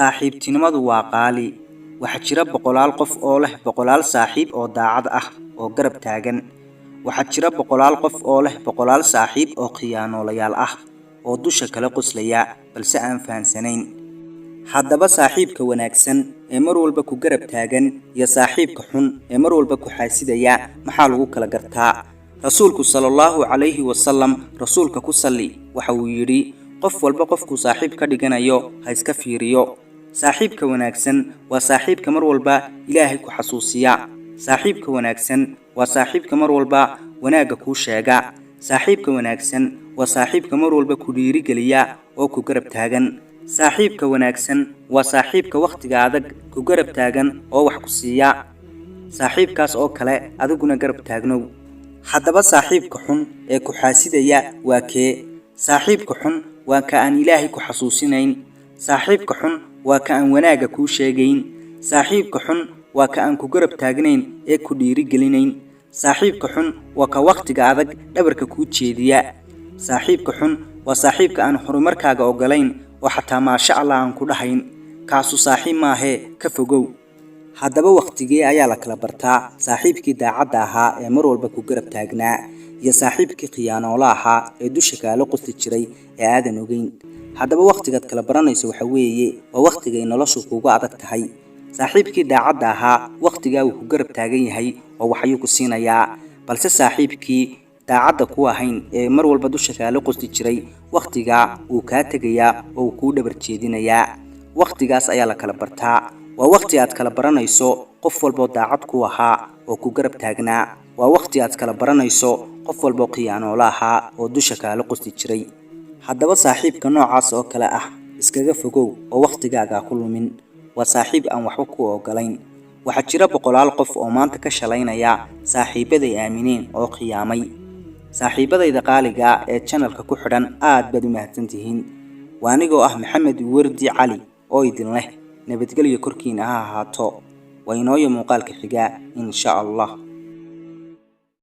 saaxiibtinimadu waa qaali. Waxaa jira boqolaal qof oo leh boqolaal saaxiib oo daacad ah oo garab taagan. Waxaa jira boqolaal qof oo leh boqolaal saaxiib oo khiyaanoolayaal ah oo dusha kala qoslaya balse aan fahansanayn. Haddaba saaxiibka wanaagsan ee mar walba ku garab taagan iyo saaxiibka xun ee mar walba ku xaasidaya maxaa lagu kala gartaa? Rasuulku sallallahu alayhi wasallam rasuulka ku salli waxa uu yiri qof walba qofku saaxiib ka dhiganayo ha iska fiiriyo. Saaxiibka wanaagsan waa saaxiibka mar walba Ilaahay ku xasuusiya. Saaxiibka wanaagsan waa saaxiibka mar walba wanaaga ku sheega. Saaxiibka wanaagsan waa saaxiibka mar walba ku dhiirigeliya oo ku garab taagan. Saaxiibka wanaagsan waa saaxiibka waqtiga adag ku garab taagan oo wax ku siiya. Saaxiibkaas oo kale adiguna garab taagnow. Haddaba saaxiibka xun ee ku xaasidaya waa kee? Saaxiibka xun waa ka aan Ilaahay ku xasuusinayn. Saaxiibka xun waa ka aan wanaaga ku sheegayn. Saaxiibka xun waa ka aan ku garab taagnayn ee ku dhiirigelinayn. Saaxiibka xun waa ka waqtiga adag dhabarka ku jeediya. Saaxiibka xun waa saaxiibka aan horumarkaaga ogolayn oo xataa maasha Allah aan ku dhahayn. Kaasu saaxiib maahe ka fogow. Haddaba waqtigee ayaa la kala bartaa saaxiibkii daacadda ahaa ee mar walba ku garab taagnaa iyo saaxiibkii khiyaanoolaha ahaa ee dusha kala qosli jiray ee aadan ogeyn? Haddaba waqtigaad kala baranayso waxa weeye waa waqtiga ay noloshu kugu adag tahay. Saaxiibkii daacadda ahaa waqtiga uu ku garab taagan yahay oo waxayuu ku siinayaa, balse saaxiibkii daacadda ku ahayn ee mar walba dusha kala qosli jiray waqtiga uu ka tagayaa oo ku dhabar jeedinayaa. Waqtigaas ayaa la kala bartaa. waa waqti aad kala baranayso qof walba daacad ku ahaa oo ku garab taagnaa. waa waqti aad kala baranayso qof walba khiyaanoolaha oo dusha kala qosli jiray. haddaba saaxiibka noocaas oo kale ah iskaga fogow oo waqtigaaga ku lumin. waa saaxiib aan waxba ku ogolayn. waxaa jira boqolaal qof oo maanta ka shalaynaya saaxiibaday aamineen oo khiyaamay. saaxiibadayda qaaliga ee channelka ku xidhan aad baad u mahadsantihiin. waa anigoo ah Maxamed Wardi Cali oo idin leh nabadgelyo korkiina ha ahaato. waa inoo muuqaalka xiga insha Allah.